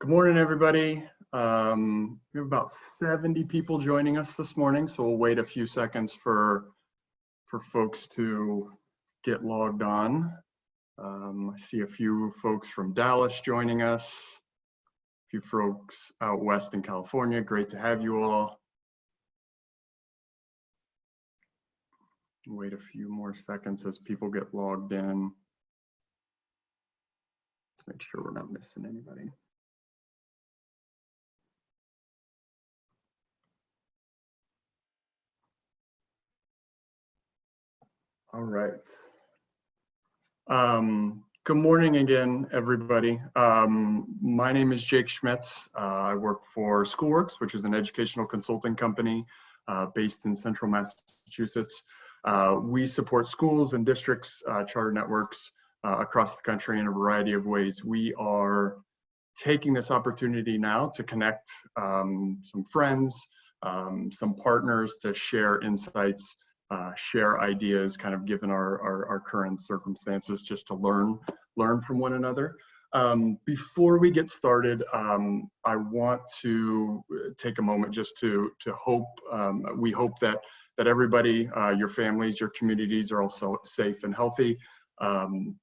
Good morning, everybody. We have about 70 people joining us this morning, so we'll wait a few seconds for folks to get logged on. I see a few folks from Dallas joining us, a few folks out west in California. Great to have you all. Wait a few more seconds as people get logged in. Let's make sure we're not missing anybody. All right. Good morning again, everybody. My name is Jake Schmitz. I work for SchoolWorks, which is an educational consulting company based in central Massachusetts. We support schools and districts, charter networks across the country in a variety of ways. We are taking this opportunity now to connect some friends, some partners to share insights, share ideas, kind of given our current circumstances, just to learn from one another. Before we get started, I want to take a moment just to hope, we hope that everybody, your families, your communities are also safe and healthy.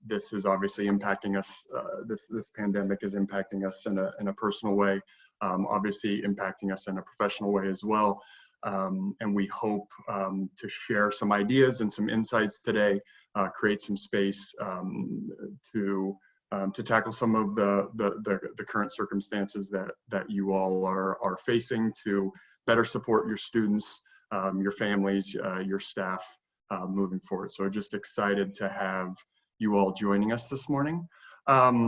This is obviously impacting us, this pandemic is impacting us in a personal way, obviously impacting us in a professional way as well. And we hope to share some ideas and some insights today, create some space to tackle some of the current circumstances that you all are facing, to better support your students, your families, your staff moving forward. So just excited to have you all joining us this morning. A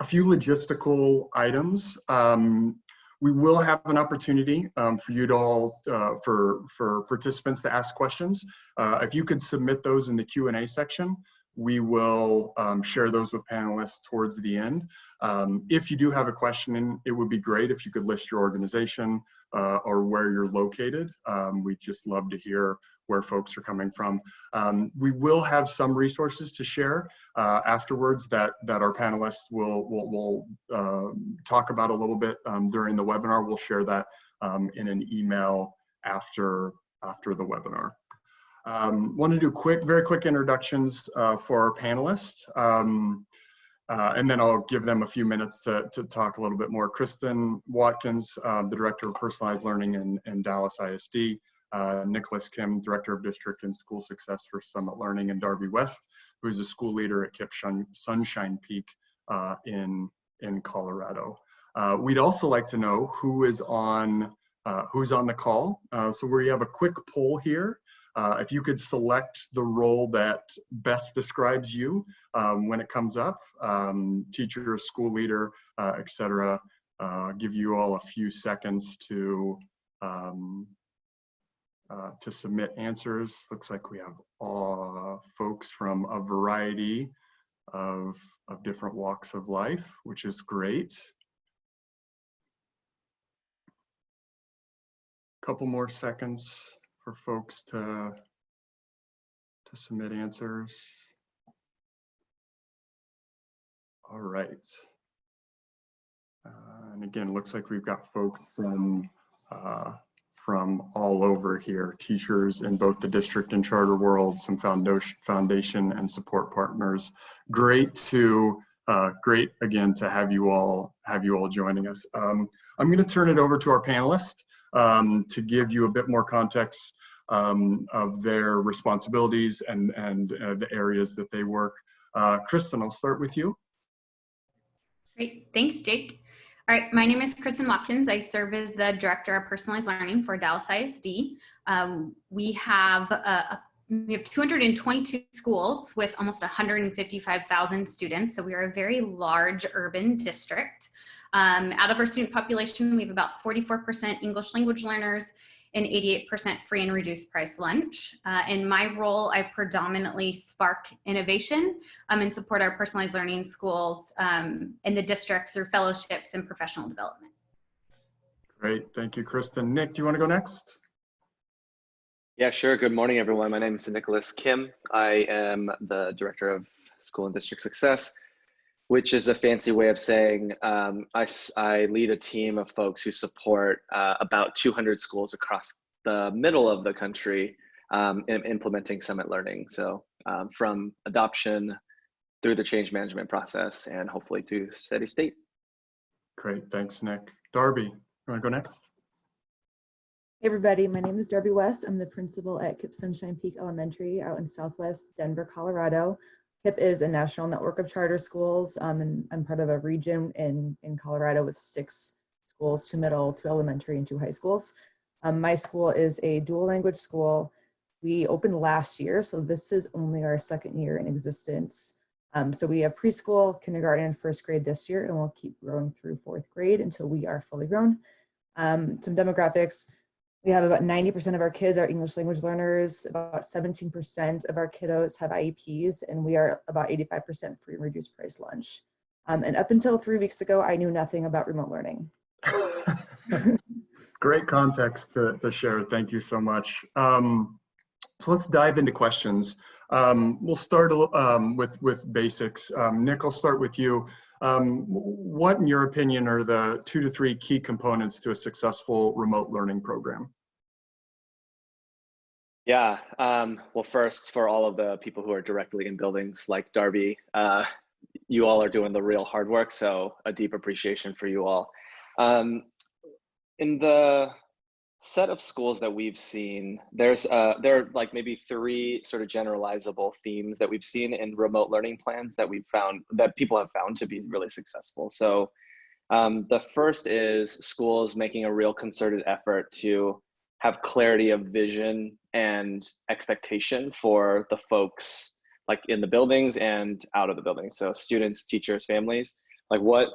few logistical items. We will have an opportunity for you to all, for participants to ask questions. If you could submit those in the Q&A section, we will share those with panelists towards the end. If you do have a question, it would be great if you could list your organization or where you're located. We'd just love to hear where folks are coming from. We will have some resources to share afterwards that our panelists will talk about a little bit during the webinar. We'll share that in an email after the webinar. Want to do very quick introductions for our panelists, and then I'll give them a few minutes to talk a little bit more. Kristen Watkins, the Director of Personalized Learning in Dallas ISD. Nicholas Kim, Director of District and School Success for Summit Learning in Darby West, who is a school leader at KIPP Sunshine Peak in Colorado. We'd also like to know who's on the call. So we have a quick poll here. If you could select the role that best describes you when it comes up, teacher, school leader, etc. Give you all a few seconds to submit answers. Looks like we have folks from a variety of different walks of life, which is great. Couple more seconds for folks to submit answers. All right. And again, looks like we've got folks from all over here, teachers in both the district and charter world, some foundation and support partners. Great again to have you all joining us. I'm going to turn it over to our panelists to give you a bit more context of their responsibilities and the areas that they work. Kristen, I'll start with you. Great, thanks, Jake. All right, my name is Kristen Watkins. I serve as the Director of Personalized Learning for Dallas ISD. We have 222 schools with almost 155,000 students, so we are a very large urban district. Out of our student population, we have about 44% English language learners and 88% free and reduced price lunch. In my role, I predominantly spark innovation and support our personalized learning schools in the district through fellowships and professional development. Great, thank you, Kristen. Nick, do you want to go next? Yeah, sure. Good morning, everyone. My name is Nicholas Kim. I am the Director of School and District Success which is a fancy way of saying I lead a team of folks who support about 200 schools across the middle of the country in implementing Summit Learning. So from adoption through the change management process and hopefully to steady state. Great, thanks, Nick. Darby, you want to go next? Hey everybody, my name is Darby West. I'm the principal at KIPP Sunshine Peak Elementary out in Southwest Denver, Colorado. KIPP is a national network of charter schools, and I'm part of a region in Colorado with 6 schools, 2 middle, 2 elementary, and 2 high schools. My school is a dual language school. We opened last year, so this is only our 2nd year in existence. So we have preschool, kindergarten, and 1st grade this year, and we'll keep growing through 4th grade until we are fully grown. Some demographics. We have about 90% of our kids are English language learners, about 17% of our kiddos have IEPs, and we are about 85% free and reduced price lunch. And up until 3 weeks ago, I knew nothing about remote learning. Great context to share. Thank you so much. So let's dive into questions. We'll start with basics. Nick, I'll start with you. What, in your opinion, are the 2 to 3 key components to a successful remote learning program? Yeah, well, first, for all of the people who are directly in buildings like Darby, you all are doing the real hard work, so a deep appreciation for you all. In the set of schools that we've seen, there are like maybe 3 sort of generalizable themes that we've seen in remote learning plans that we've found, that people have found to be really successful. So the first is schools making a real concerted effort to have clarity of vision and expectation for the folks like in the buildings and out of the buildings. So students, teachers, families, like what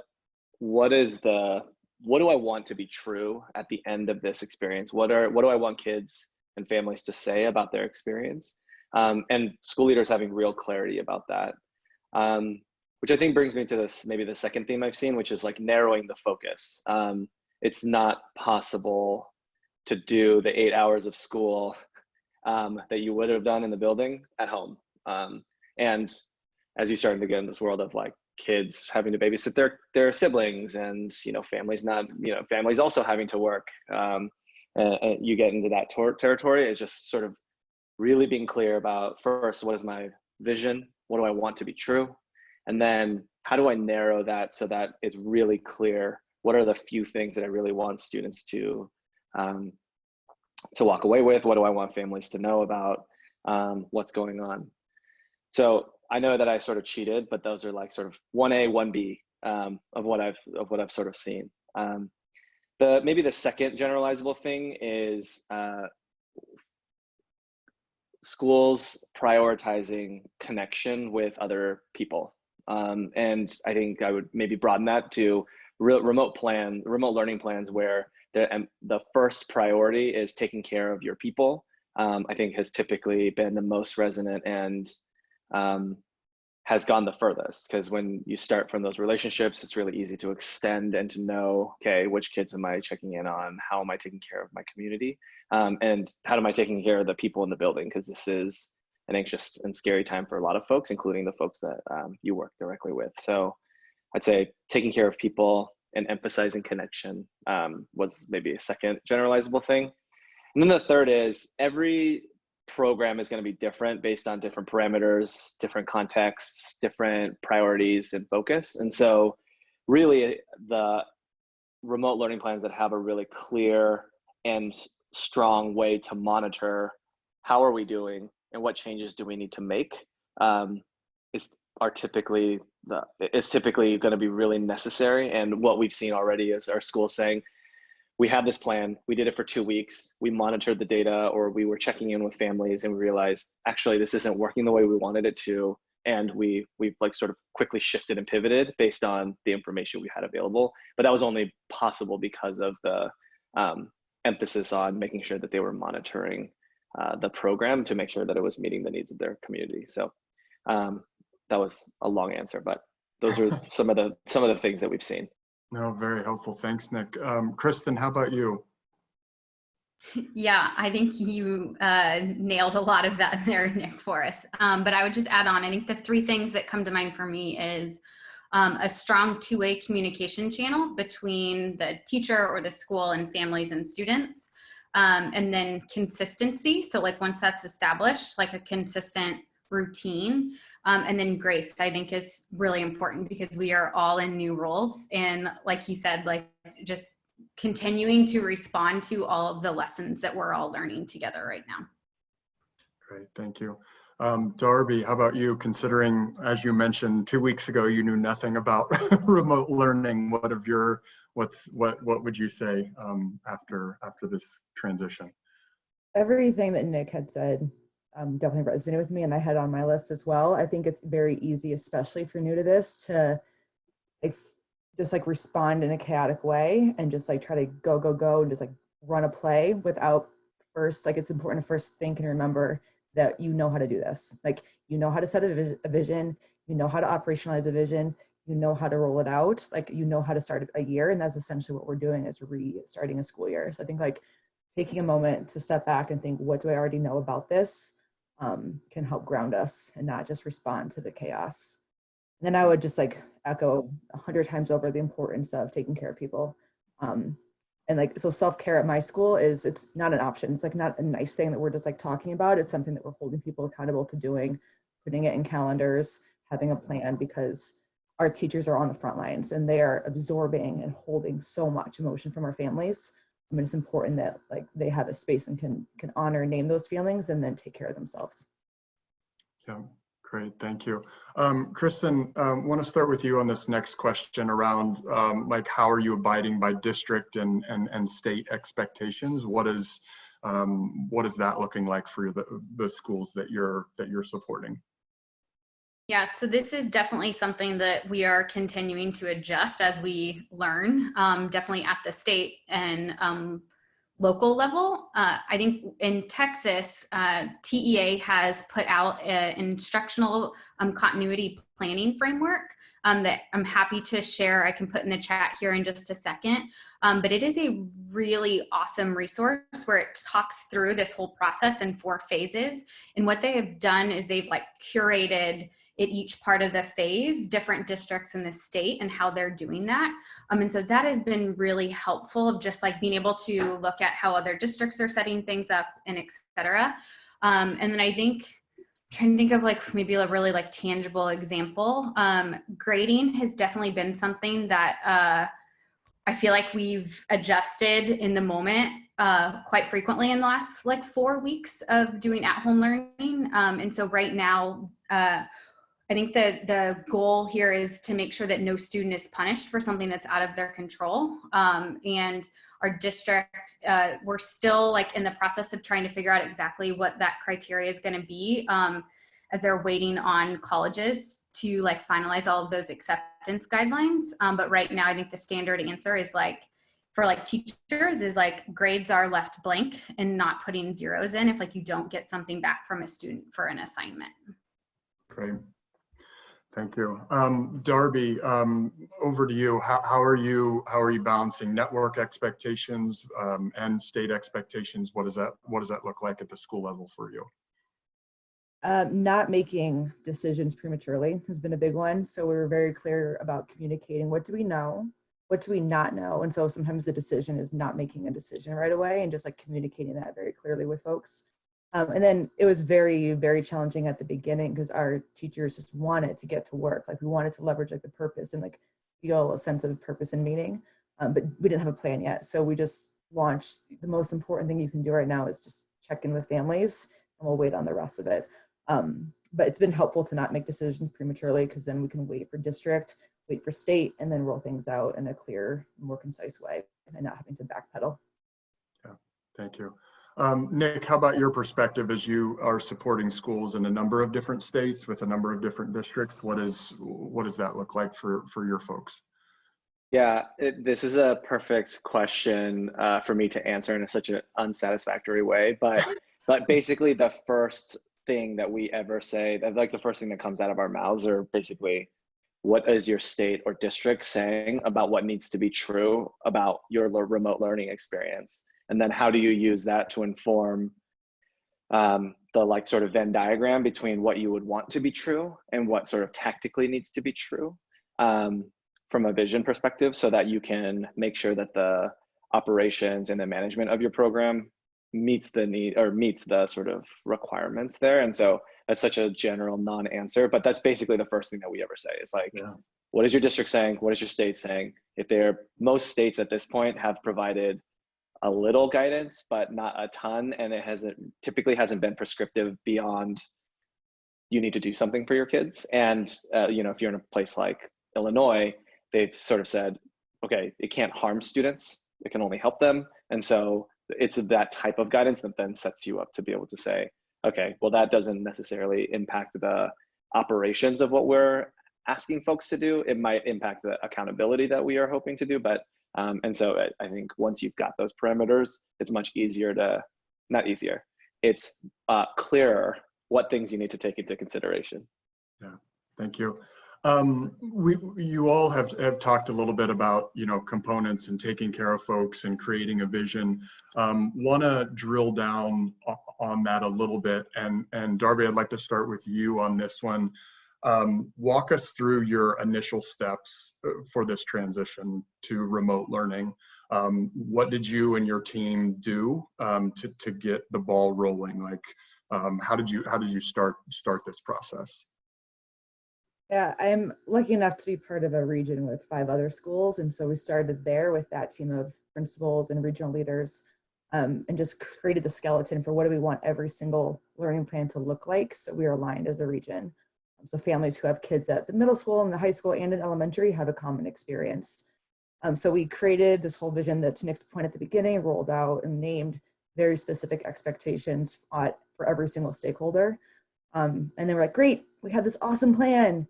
do I want to be true at the end of this experience? What do I want kids and families to say about their experience? And school leaders having real clarity about that. Which I think brings me to this, maybe the second theme I've seen, which is like narrowing the focus. It's not possible to do the 8 hours of school that you would have done in the building at home. And as you start to get in this world of like kids having to babysit their siblings and, families also having to work, and you get into that territory, is just sort of really being clear about, first, what is my vision? What do I want to be true? And then how do I narrow that so that it's really clear what are the few things that I really want students to walk away with? What do I want families to know about what's going on? So I know that I sort of cheated, but those are like sort of 1A, 1B of what I've sort of seen. Maybe the second generalizable thing is schools prioritizing connection with other people. And I think I would maybe broaden that to remote learning plans where the first priority is taking care of your people. I think has typically been the most resonant and has gone the furthest, because when you start from those relationships, it's really easy to extend and to know, okay, which kids am I checking in on? How am I taking care of my community? And how am I taking care of the people in the building? Because this is an anxious and scary time for a lot of folks, including the folks that you work directly with. So I'd say taking care of people and emphasizing connection was maybe a second generalizable thing. And then the third is every program is going to be different based on different parameters, different contexts, different priorities and focus. And so really the remote learning plans that have a really clear and strong way to monitor how are we doing and what changes do we need to make is typically going to be really necessary. And what we've seen already is our schools saying, we have this plan, we did it for 2 weeks, we monitored the data, or we were checking in with families and we realized, actually, this isn't working the way we wanted it to. And we've like sort of quickly shifted and pivoted based on the information we had available. But that was only possible because of the emphasis on making sure that they were monitoring the program to make sure that it was meeting the needs of their community. So that was a long answer, but those are some of the things that we've seen. No, very helpful. Thanks, Nick. Kristen, how about you? Yeah, I think you nailed a lot of that there, Nick, for us. But I would just add on, I think the 3 things that come to mind for me is a strong two-way communication channel between the teacher or the school and families and students. And then consistency. So like once that's established, like a consistent routine. And then grace, I think, is really important because we are all in new roles. And like he said, like just continuing to respond to all of the lessons that we're all learning together right now. Great, thank you. Darby, how about you? Considering, as you mentioned 2 weeks ago, you knew nothing about remote learning. What would you say after this transition? Everything that Nick had said definitely resonated with me, and I had on my list as well. I think it's very easy, especially if you're new to this, to just like respond in a chaotic way and just like try to go and just like run a play without first, like it's important to first think and remember that you know how to do this. Like you know how to set a vision, you know how to operationalize a vision, you know how to roll it out, like you know how to start a year, and that's essentially what we're doing is restarting a school year. So I think like taking a moment to step back and think, what do I already know about this, can help ground us and not just respond to the chaos. And then I would just like echo 100 times over the importance of taking care of people. And like, so self-care at my school it's not an option. It's like not a nice thing that we're just like talking about. It's something that we're holding people accountable to doing, putting it in calendars, having a plan, because our teachers are on the front lines and they are absorbing and holding so much emotion from our families. I mean, it's important that like they have a space and can honor and name those feelings and then take care of themselves. Yeah, great, thank you. Kristen, want to start with you on this next question around like how are you abiding by district and state expectations? What is that looking like for the schools that you're supporting? Yeah, so this is definitely something that we are continuing to adjust as we learn, definitely at the state and local level. I think in Texas, TEA has put out an instructional continuity planning framework that I'm happy to share. I can put in the chat here in just a second. But it is a really awesome resource where it talks through this whole process in 4 phases. And what they have done is they've like curated at each part of the phase, different districts in the state and how they're doing that. And so that has been really helpful of just like being able to look at how other districts are setting things up and et cetera. And then I think, trying to think of like maybe a really like tangible example, grading has definitely been something that I feel like we've adjusted in the moment quite frequently in the last like 4 weeks of doing at-home learning. And so right now, I think the goal here is to make sure that no student is punished for something that's out of their control. And our district, we're still like in the process of trying to figure out exactly what that criteria is going to be as they're waiting on colleges to like finalize all of those acceptance guidelines. But right now, I think the standard answer is like, for like teachers is like grades are left blank and not putting zeros in if like you don't get something back from a student for an assignment. Great. Thank you. Darby, over to you. How are you balancing network expectations and state expectations? What does that look like at the school level for you? Not making decisions prematurely has been a big one. So we were very clear about communicating what do we know, what do we not know, and so sometimes the decision is not making a decision right away and just like communicating that very clearly with folks. And then it was very, very challenging at the beginning because our teachers just wanted to get to work. Like we wanted to leverage like the purpose and like feel a sense of purpose and meaning, but we didn't have a plan yet. So we just launched. The most important thing you can do right now is just check in with families and we'll wait on the rest of it. But it's been helpful to not make decisions prematurely because then we can wait for district, wait for state, and then roll things out in a clear, more concise way and not having to backpedal. Yeah, thank you. Nick, how about your perspective as you are supporting schools in a number of different states with a number of different districts? What does that look like for your folks? Yeah, this is a perfect question for me to answer in such an unsatisfactory way, but basically the first thing that we ever say, like the first thing that comes out of our mouths are basically, what is your state or district saying about what needs to be true about your remote learning experience? And then how do you use that to inform the like sort of Venn diagram between what you would want to be true and what sort of tactically needs to be true? from a vision perspective, so that you can make sure that the operations and the management of your program meets the need or meets the sort of requirements there. And so that's such a general non-answer, but that's basically the first thing that we ever say. It's like, what is your district saying? What is your state saying? Most states at this point have provided a little guidance, but not a ton. And it typically hasn't been prescriptive beyond, you need to do something for your kids. And, if you're in a place like Illinois, they've sort of said, okay, it can't harm students. It can only help them. And so it's that type of guidance that then sets you up to be able to say, okay, well, that doesn't necessarily impact the operations of what we're asking folks to do. It might impact the accountability that we are hoping to do. But, and so I think once you've got those parameters, it's much easier not easier, it's clearer what things you need to take into consideration. Yeah, thank you. You all have talked a little bit about, components and taking care of folks and creating a vision. Want to drill down on that a little bit. And Darby, I'd like to start with you on this one. Walk us through your initial steps for this transition to remote learning. What did you and your team do to get the ball rolling? Like, how did you start this process? Yeah, I'm lucky enough to be part of a region with 5 other schools. And so we started there with that team of principals and regional leaders, and just created the skeleton for what do we want every single learning plan to look like. So we are aligned as a region. So families who have kids at the middle school and the high school and in elementary have a common experience. So we created this whole vision that, to Nick's point at the beginning, rolled out and named very specific expectations for every single stakeholder. And then we're like, great, we have this awesome plan.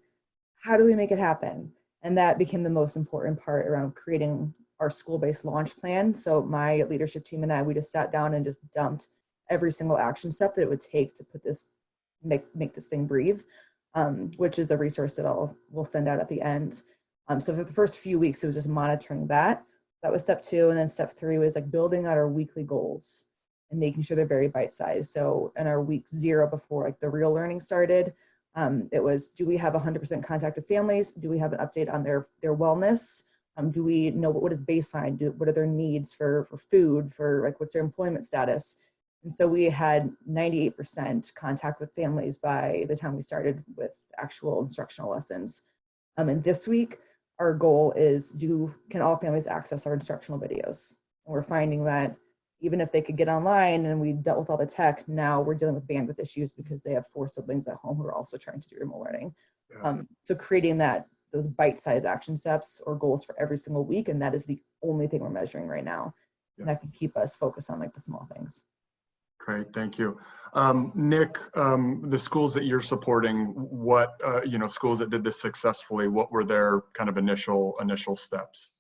How do we make it happen? And that became the most important part around creating our school-based launch plan. So my leadership team and I, we just sat down and just dumped every single action step that it would take to put this, make this thing breathe, which is the resource that we'll send out at the end. So for the first few weeks, it was just monitoring that. That was step 2. And then step 3 was like building out our weekly goals and making sure they're very bite-sized. So in our week 0 before like the real learning started, it was, do we have 100% contact with families? Do we have an update on their wellness? Do we know what is baseline? What are their needs for food, for like what's their employment status? And so we had 98% contact with families by the time we started with actual instructional lessons. And this week, our goal is, can all families access our instructional videos? And we're finding that even if they could get online and we dealt with all the tech, now we're dealing with bandwidth issues because they have 4 siblings at home who are also trying to do remote learning. Yeah. So creating those bite-sized action steps or goals for every single week, and that is the only thing we're measuring right now. Yeah. And that can keep us focused on like the small things. Great, thank you. Nick, the schools that you're supporting, what, schools that did this successfully, what were their kind of initial steps?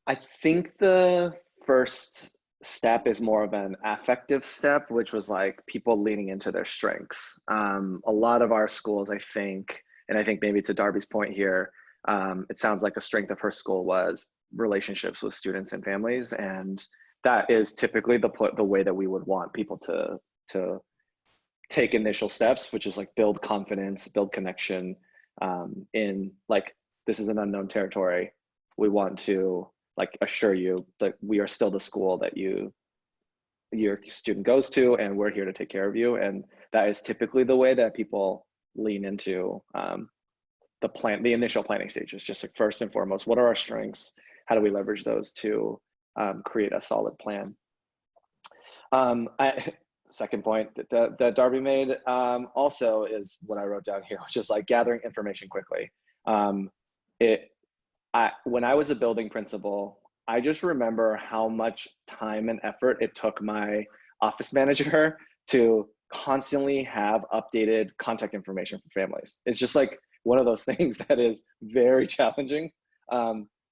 I think the first step is more of an affective step, which was like people leaning into their strengths. A lot of our schools, I think maybe to Darby's point here, it sounds like a strength of her school was relationships with students and families. And that is typically the way that we would want people to take initial steps, which is like build confidence, build connection in like, this is an unknown territory. We want to like assure you that we are still the school that your student goes to, and we're here to take care of you. And that is typically the way that people lean into the initial planning stages. Just like first and foremost, what are our strengths? How do we leverage those to create a solid plan? Second point that Darby made also is what I wrote down here, which is like gathering information quickly. When I was a building principal, I just remember how much time and effort it took my office manager to constantly have updated contact information for families. It's just like one of those things that is very challenging.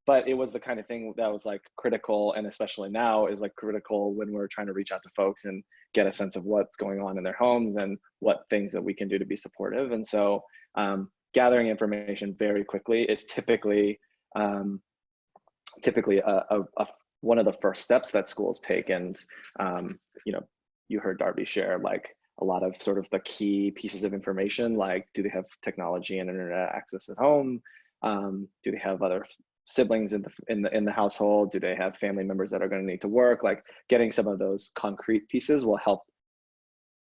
But it was the kind of thing that was like critical, and especially now is like critical when we're trying to reach out to folks and get a sense of what's going on in their homes and what things that we can do to be supportive. And so gathering information very quickly is typically one of the first steps that schools take. And you heard Darby share like a lot of sort of the key pieces of information, like do they have technology and internet access at home? Do they have other siblings in the household? Do they have family members that are going to need to work? Like getting some of those concrete pieces will help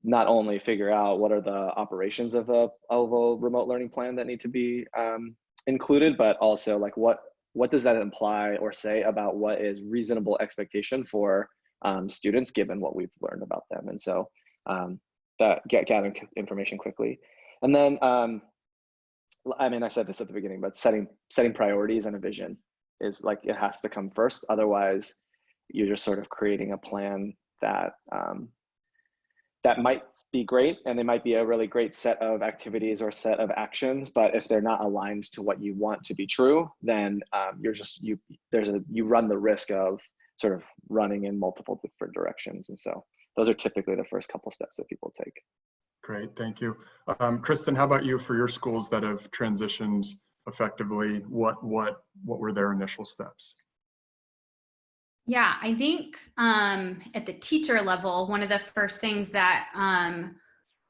not only figure out what are the operations of a remote learning plan that need to be included, but also like what does that imply or say about what is reasonable expectation for students given what we've learned about them. And so that gathering information quickly. And then, I mean, I said this at the beginning, but setting priorities and a vision is like, it has to come first. Otherwise, you're just sort of creating a plan that that might be great, and they might be a really great set of activities or set of actions, but if they're not aligned to what you want to be true, then you run the risk of sort of running in multiple different directions. And so those are typically the first couple steps that people take. Great, thank you. Kristen, how about you for your schools that have transitioned effectively? What were their initial steps? Yeah, I think at the teacher level, one of the first things that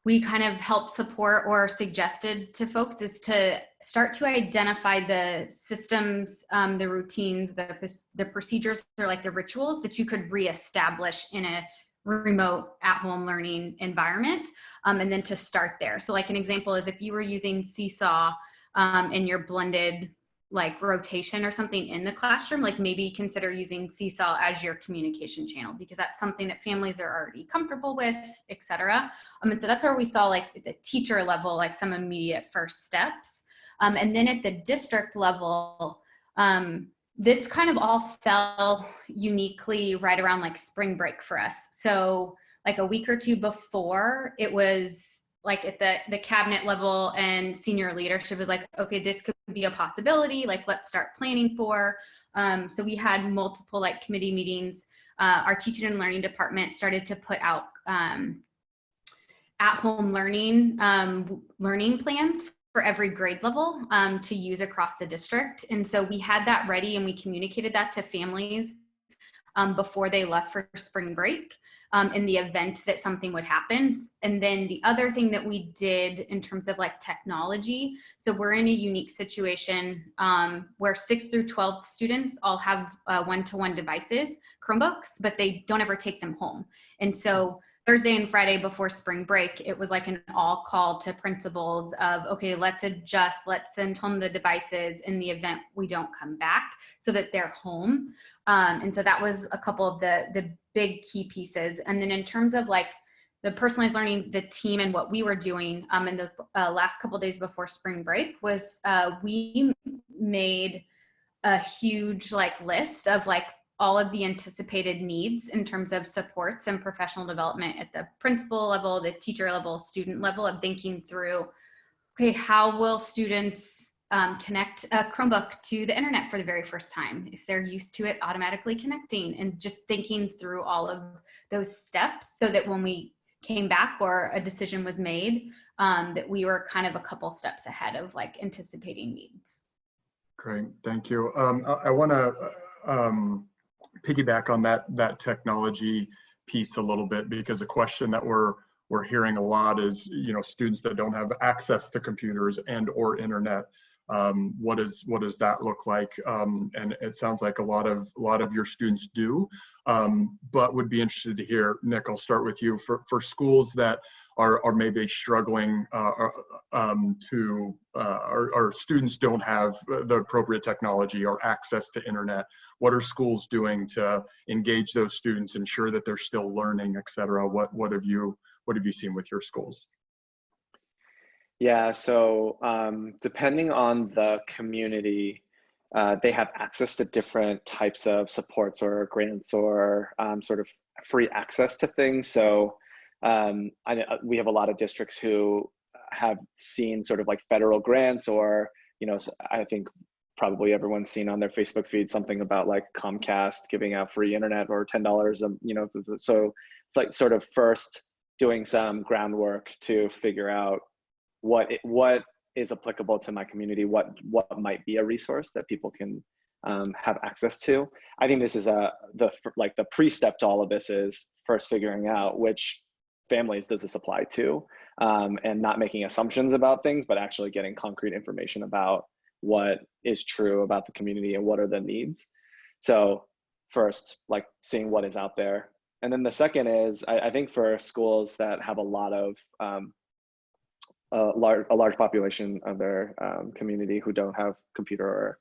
we kind of helped support or suggested to folks is to start to identify the systems, the routines, the procedures, or like the rituals that you could reestablish in a remote at-home learning environment, and then to start there. So like an example is if you were using Seesaw in your blended like rotation or something in the classroom, like maybe consider using Seesaw as your communication channel, because that's something that families are already comfortable with, et cetera. And so that's where we saw like at the teacher level, like some immediate first steps. And then at the district level, this kind of all fell uniquely right around like spring break for us. So like a week or two before, it was like at the cabinet level and senior leadership is like, okay, this could be a possibility, like let's start planning for. So we had multiple like committee meetings. Our teaching and learning department started to put out at-home learning plans for every grade level to use across the district. And so we had that ready and we communicated that to families before they left for spring break in the event that something would happen. And then the other thing that we did in terms of like technology, so we're in a unique situation where 6th through 12th students all have one-to-one devices, Chromebooks, but they don't ever take them home. And so Thursday and Friday before spring break, it was like an all call to principals of, okay, let's adjust, let's send home the devices in the event we don't come back so that they're home. And so that was a couple of the big key pieces. And then in terms of like the personalized learning, the team and what we were doing in those last couple of days before spring break was we made a huge like list of like all of the anticipated needs in terms of supports and professional development at the principal level, the teacher level, student level, of thinking through, okay, how will students connect a Chromebook to the internet for the very first time if they're used to it automatically connecting, and just thinking through all of those steps so that when we came back or a decision was made, that we were kind of a couple steps ahead of like anticipating needs. Great, thank you. I want to piggyback on that technology piece a little bit, because a question that we're hearing a lot is, you know, students that don't have access to computers and or internet. What does that look like? And it sounds like a lot of your students do, but would be interested to hear. Nick, I'll start with you. For schools that are maybe struggling or students don't have the appropriate technology or access to internet, what are schools doing to engage those students, ensure that they're still learning, et cetera? What have you seen with your schools? Yeah, so depending on the community, they have access to different types of supports or grants or sort of free access to things. So we have a lot of districts who have seen sort of like federal grants, or, you know, I think probably everyone's seen on their Facebook feed something about like Comcast giving out free internet or $10, you know, so like sort of first doing some groundwork to figure out what is applicable to my community, what might be a resource that people can have access to. I think this is the pre-step to all of this is first figuring out which families does this apply to, and not making assumptions about things, but actually getting concrete information about what is true about the community and what are the needs. So first, like seeing what is out there. And then the second is, I think for schools that have a lot of, a large population of their community who don't have computer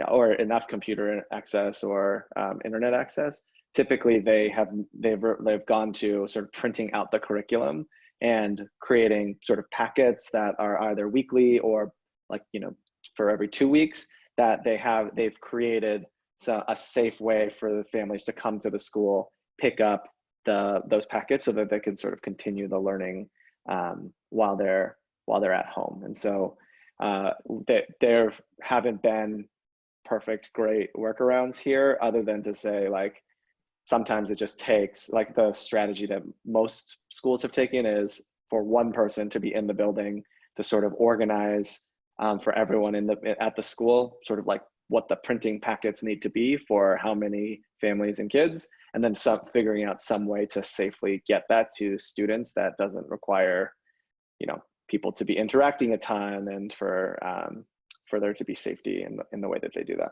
or enough computer access or internet access, typically they've gone to sort of printing out the curriculum and creating sort of packets that are either weekly or like, for every 2 weeks, that they've created a safe way for the families to come to the school, pick up those packets so that they can sort of continue the learning while they're at home. And so there haven't been perfect, great workarounds here, other than to say, like, sometimes it just takes, like, the strategy that most schools have taken is for one person to be in the building to sort of organize for everyone at the school, sort of like what the printing packets need to be for how many families and kids, and then figuring out some way to safely get that to students that doesn't require, people to be interacting a ton, and for there to be safety in the way that they do that.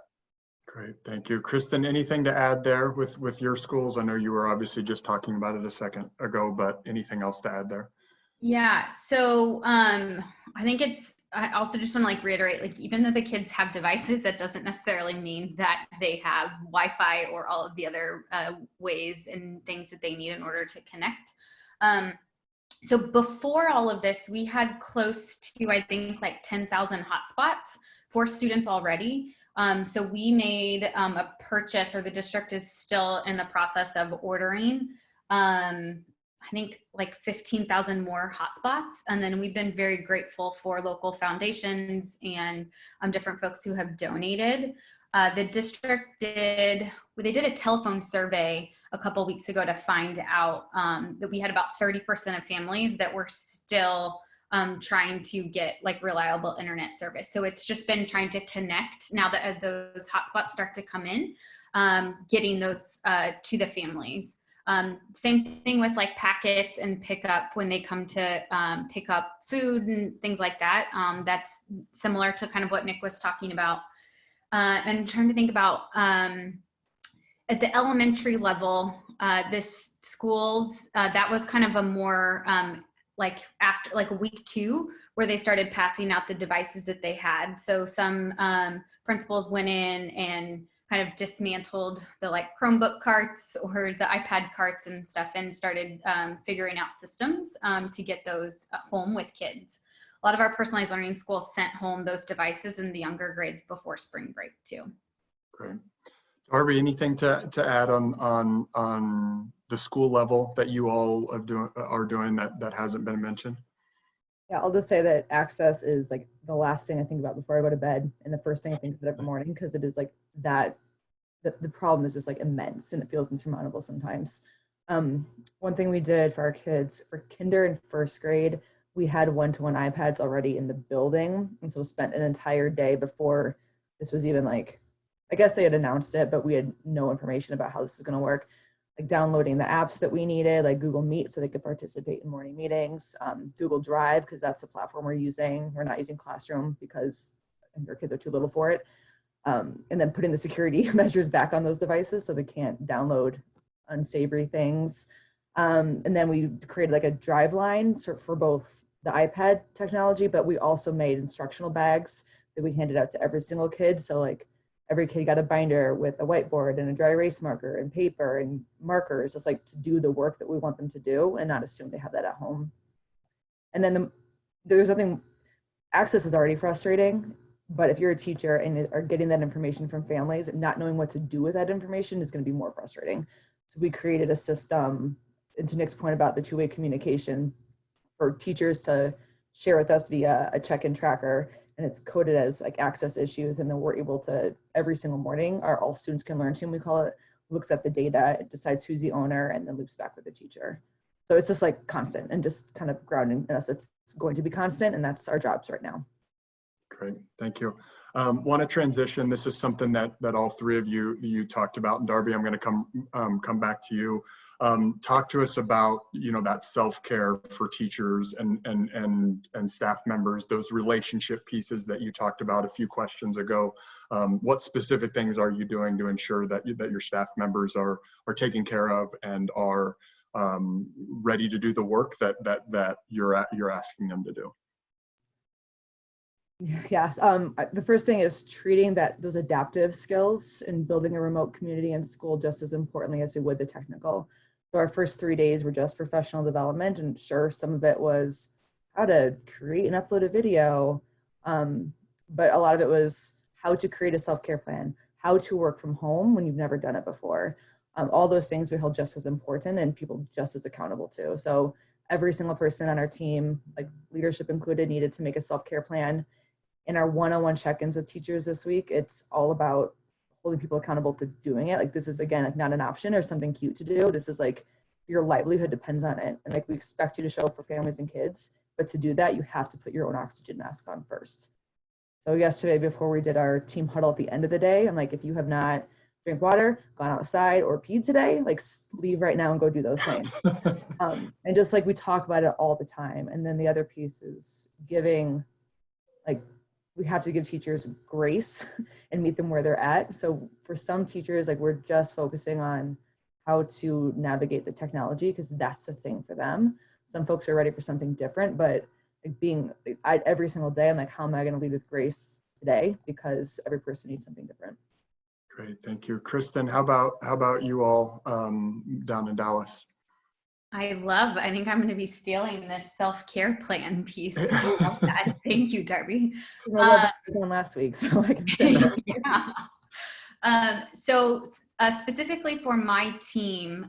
Great, thank you. Kristen, anything to add there with your schools? I know you were obviously just talking about it a second ago, but anything else to add there? Yeah, so I think I also just want to reiterate, even though the kids have devices, that doesn't necessarily mean that they have Wi-Fi or all of the other ways and things that they need in order to connect. So before all of this, we had close to, I think, 10,000 hotspots for students already. So we made a purchase, or the district is still in the process of ordering, I think 15,000 more hotspots. And then we've been very grateful for local foundations and different folks who have donated. The district did a telephone survey a couple weeks ago to find out that we had about 30% of families that were still trying to get reliable internet service. So it's just been trying to connect now that as those hotspots start to come in, getting those to the families. Same thing with packets and pickup when they come to pick up food and things like that. That's similar to kind of what Nick was talking about. And trying to think about at the elementary level, the schools, that was kind of a more after week 2, where they started passing out the devices that they had. So some principals went in and kind of dismantled the Chromebook carts or the iPad carts and stuff, and started figuring out systems to get those home with kids. A lot of our personalized learning schools sent home those devices in the younger grades before spring break too. Great. Darby, anything to add on the school level that you all are doing that hasn't been mentioned? Yeah, I'll just say that access is the last thing I think about before I go to bed, and the first thing I think about every morning, because it is that the problem is just immense, and it feels insurmountable sometimes. One thing we did for our kids for kinder and first grade, we had one-to-one iPads already in the building, and so spent an entire day before this was even I guess they had announced it, but we had no information about how this is going to work. Downloading the apps that we needed, like Google Meet, so they could participate in morning meetings, Google Drive, because that's the platform we're using. We're not using Classroom because our kids are too little for it. And then putting the security measures back on those devices so they can't download unsavory things. And then we created a drive line for both the iPad technology, but we also made instructional bags that we handed out to every single kid. So every kid got a binder with a whiteboard and a dry erase marker and paper and markers, just to do the work that we want them to do and not assume they have that at home. And then there's nothing, access is already frustrating, but if you're a teacher and are getting that information from families and not knowing what to do with that information is going to be more frustrating. So we created a system, and to Nick's point about the two-way communication, for teachers to share with us via a check-in tracker, and it's coded as access issues, and then we're able to, every single morning, all students can learn to, and we call it, looks at the data, it decides who's the owner, and then loops back with the teacher. So it's just constant, and just kind of grounding us, it's going to be constant, and that's our jobs right now. Great, thank you. Want to transition. This is something that all three of you talked about. And Darby, I'm going to come back to you. Talk to us about that self-care for teachers and staff members. Those relationship pieces that you talked about a few questions ago. What specific things are you doing to ensure that your staff members are taken care of and are ready to do the work that you're asking them to do? Yes, the first thing is treating those adaptive skills and building a remote community in school just as importantly as we would the technical. So our first 3 days were just professional development, and sure, some of it was how to create and upload a video, but a lot of it was how to create a self-care plan, how to work from home when you've never done it before. All those things we held just as important and people just as accountable to. So every single person on our team, like leadership included, needed to make a self-care plan. In our one-on-one check-ins with teachers this week, it's all about holding people accountable to doing it. Like, this is, again, like not an option or something cute to do. This is like your livelihood depends on it. And like, we expect you to show up for families and kids, but to do that, you have to put your own oxygen mask on first. So yesterday, before we did our team huddle at the end of the day, I'm like, if you have not drank water, gone outside, or peed today, like leave right now and go do those things. And just like we talk about it all the time. And then the other piece is giving, like, we have to give teachers grace and meet them where they're at. So for some teachers, like, we're just focusing on how to navigate the technology because that's the thing for them. Some folks are ready for something different, but like every single day, I'm like, how am I going to lead with grace today? Because every person needs something different. Great, thank you. Kristen, how about you all down in Dallas? I think I'm going to be stealing this self-care plan piece. I love that. Thank you, Darby. Last week, so I can say that. Yeah. So specifically for my team,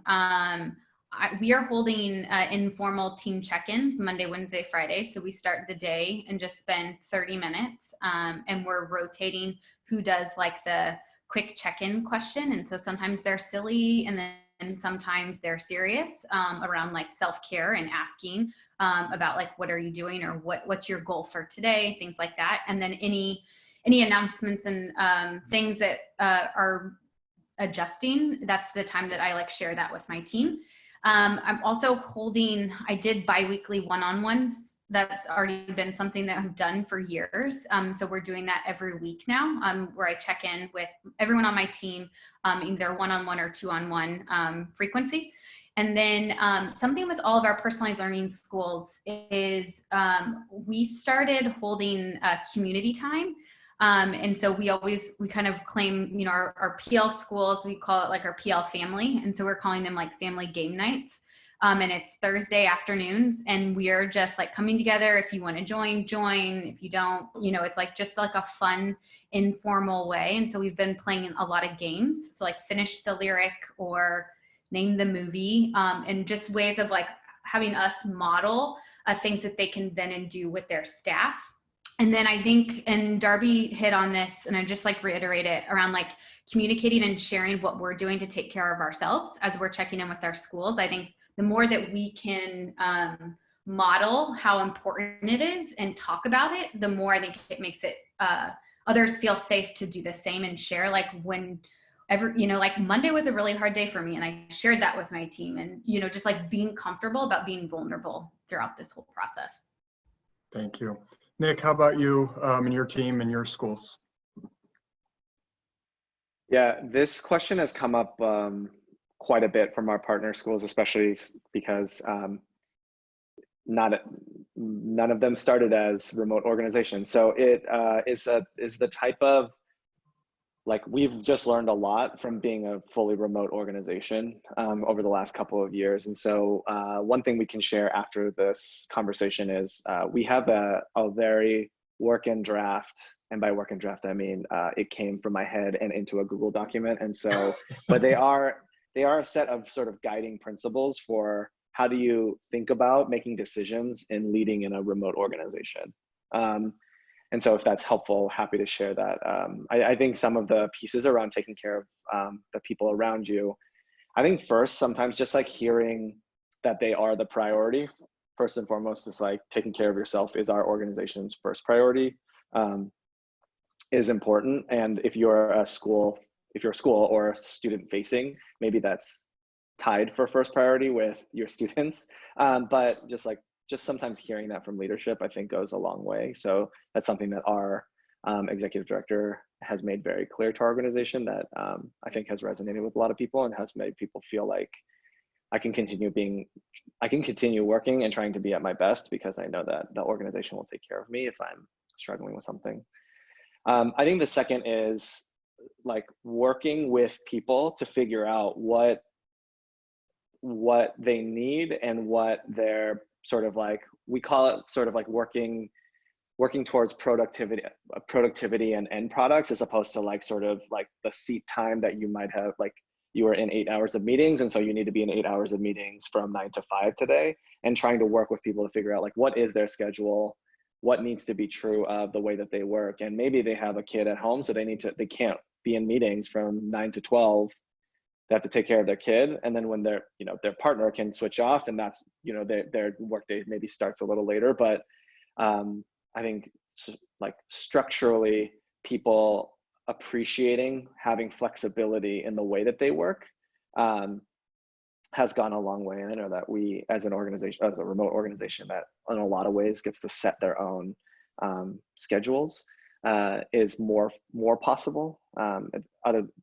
we are holding informal team check-ins Monday, Wednesday, Friday. So we start the day and just spend 30 minutes, and we're rotating who does like the quick check-in question. And so sometimes they're silly, and then sometimes they're serious around like self-care and asking about like, what are you doing, or what's your goal for today, things like that. And then any announcements and things that are adjusting, that's the time that I like share that with my team. I'm also I did bi-weekly one-on-ones. That's already been something that I've done for years. So we're doing that every week now, where I check in with everyone on my team, either one-on-one or two-on-one frequency. And then something with all of our personalized learning schools is we started holding community time. And so we kind of claim, our PL schools, we call it like our PL family. And so we're calling them like family game nights. And it's Thursday afternoons, and we are just like coming together. If you want to join. If you don't, it's like just like a fun, informal way. And so we've been playing a lot of games. So like finish the lyric or name the movie, and just ways of like having us model things that they can then do with their staff. And then I think, and Darby hit on this, and I just like reiterate it around like communicating and sharing what we're doing to take care of ourselves as we're checking in with our schools. I think the more that we can model how important it is and talk about it, the more I think it makes it others feel safe to do the same and share. Like like Monday was a really hard day for me, and I shared that with my team, and just like being comfortable about being vulnerable throughout this whole process. Thank you. Nick, how about you and your team and your schools? Yeah, this question has come up quite a bit from our partner schools, especially because none of them started as remote organizations. So it is the type of, like, we've just learned a lot from being a fully remote organization over the last couple of years. And so one thing we can share after this conversation is we have a very work in draft. And by work in draft, I mean, it came from my head and into a Google document. And so, but they are a set of sort of guiding principles for how do you think about making decisions in leading in a remote organization. And so if that's helpful, happy to share that. I think some of the pieces around taking care of the people around you, I think first, sometimes just like hearing that they are the priority, first and foremost, is like taking care of yourself is our organization's first priority. is important. And if you're a school or student facing, maybe that's tied for first priority with your students. But just sometimes hearing that from leadership, I think goes a long way. So that's something that our executive director has made very clear to our organization that I think has resonated with a lot of people and has made people feel like I can continue working and trying to be at my best because I know that the organization will take care of me if I'm struggling with something. I think the second is like working with people to figure out what they need and what they're sort of like, we call it sort of like working towards productivity and end products, as opposed to like sort of like the seat time that you might have, like you are in 8 hours of meetings. And so you need to be in 8 hours of meetings from 9 to 5 today, and trying to work with people to figure out like, what is their schedule? What needs to be true of the way that they work? And maybe they have a kid at home, so they can't be in meetings from 9 to 12. They have to take care of their kid. And then when their partner can switch off, and that's, their workday maybe starts a little later. But I think like structurally, people appreciating having flexibility in the way that they work has gone a long way. And I know that we, as an organization, as a remote organization that in a lot of ways gets to set their own schedules, is more possible,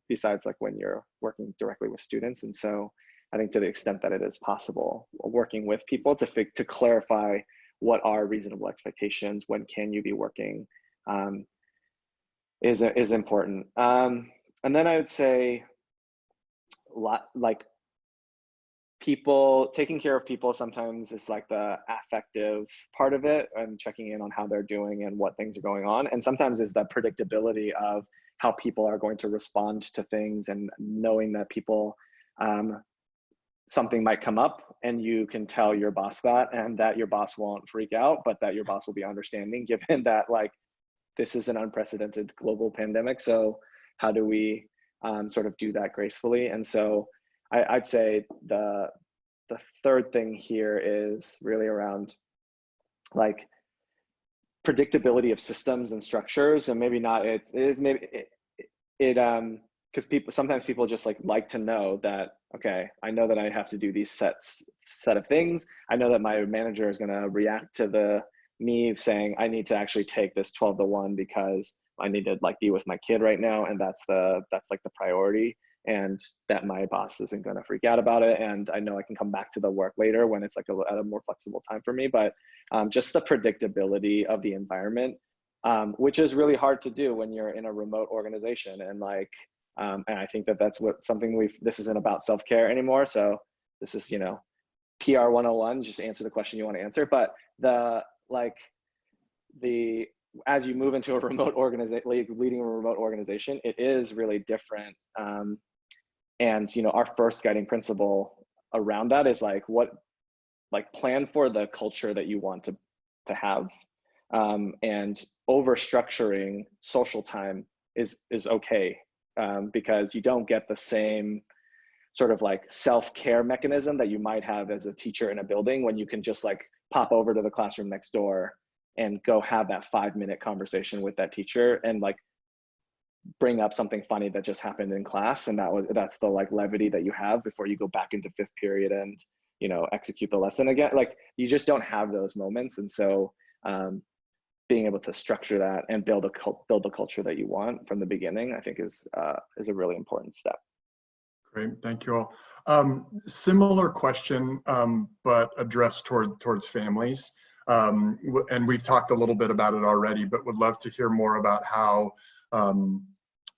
besides like when you're working directly with students. And so I think to the extent that it is possible, working with people to clarify what are reasonable expectations, when can you be working, is important. And then I would say like taking care of people sometimes is like the affective part of it, and checking in on how they're doing and what things are going on. And sometimes is the predictability of how people are going to respond to things, and knowing that people, something might come up and you can tell your boss that, and that your boss won't freak out, but that your boss will be understanding, given that like this is an unprecedented global pandemic. So how do we sort of do that gracefully? And so I'd say the third thing here is really around like predictability of systems and structures. And maybe not, because sometimes people just like to know that, okay, I know that I have to do these set of things. I know that my manager is going to react to me saying I need to actually take this 12 to 1 because I need to like be with my kid right now, and that's like the priority, and that my boss isn't going to freak out about it, and I know I can come back to the work later when it's like at a more flexible time for me. But just the predictability of the environment, which is really hard to do when you're in a remote organization, and like and I think that's something this isn't about self-care anymore, so this is PR 101, just answer the question you want to answer. But as you move into a remote organization, leading a remote organization, it is really different. And our first guiding principle around that is plan for the culture that you want to have, and over structuring social time is okay, because you don't get the same sort of like self-care mechanism that you might have as a teacher in a building, when you can just like pop over to the classroom next door and go have that 5-minute conversation with that teacher and like bring up something funny that just happened in class. And that's the like levity that you have before you go back into 5th period and execute the lesson again. Like you just don't have those moments. And so being able to structure that and build the culture that you want from the beginning, I think is a really important step. Great, thank you all. Similar question, but addressed towards families. And we've talked a little bit about it already, but would love to hear more about how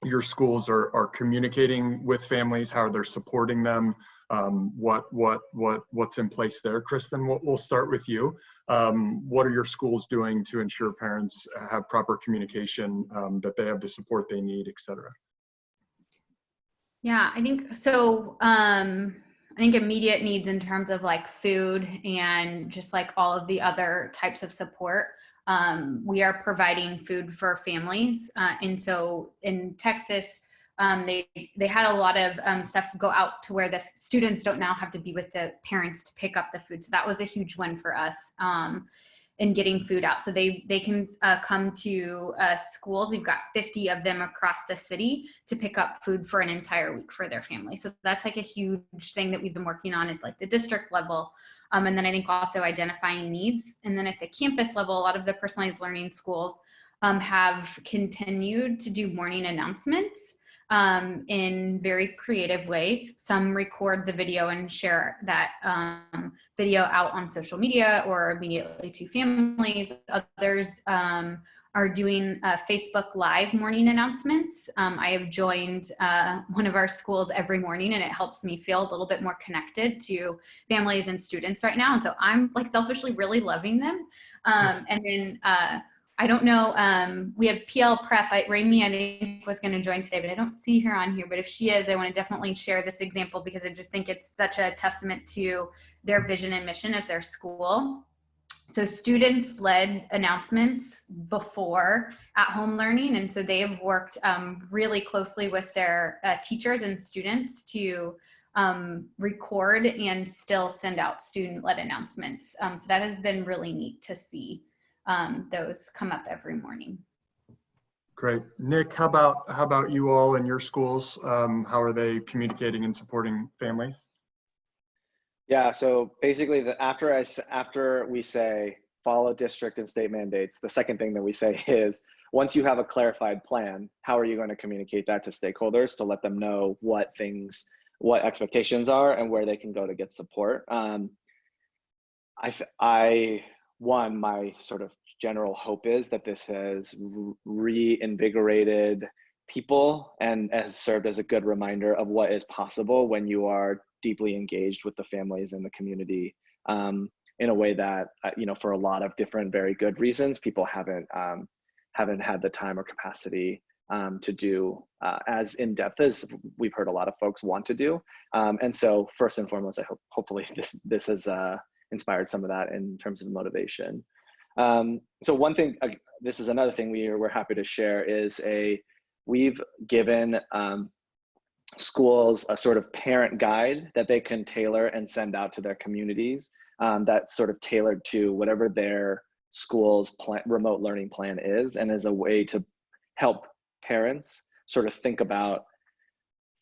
your schools are communicating with families, how they're supporting them, what's in place there. Kristen, we'll start with you. What are your schools doing to ensure parents have proper communication, that they have the support they need, et cetera? Yeah, I think so. I think immediate needs in terms of like food and just like all of the other types of support. We are providing food for families. And so in Texas, they had a lot of stuff go out to where the students don't now have to be with the parents to pick up the food. So that was a huge win for us. in getting food out. So they can come to schools. We've got 50 of them across the city to pick up food for an entire week for their family. So that's like a huge thing that we've been working on at like the district level. And then I think also identifying needs. And then at the campus level, a lot of the personalized learning schools have continued to do morning announcements in very creative ways. Some record the video and share that video out on social media or immediately to families. Others are doing Facebook Live morning announcements. I have joined one of our schools every morning, and it helps me feel a little bit more connected to families and students right now. And so I'm like selfishly really loving them. And then I don't know, we have PL Prep. Rami, I think, was going to join today, but I don't see her on here. But if she is, I want to definitely share this example because I just think it's such a testament to their vision and mission as their school. So students led announcements before at-home learning. And so they have worked really closely with their teachers and students to record and still send out student-led announcements. So that has been really neat to see. Those come up every morning. Great. Nick, how about you all in your schools? How are they communicating and supporting families? Yeah, so basically after we say follow district and state mandates, the second thing that we say is once you have a clarified plan, how are you going to communicate that to stakeholders to let them know what expectations are and where they can go to get support? My sort of general hope is that this has reinvigorated people and has served as a good reminder of what is possible when you are deeply engaged with the families and the community in a way that, for a lot of different very good reasons, people haven't had the time or capacity to do as in-depth as we've heard a lot of folks want to do. And so first and foremost, I hope hopefully this has inspired some of that in terms of motivation. So one thing, this is another thing we're happy to share is we've given schools a sort of parent guide that they can tailor and send out to their communities that's sort of tailored to whatever their school's remote learning plan is, and as a way to help parents sort of think about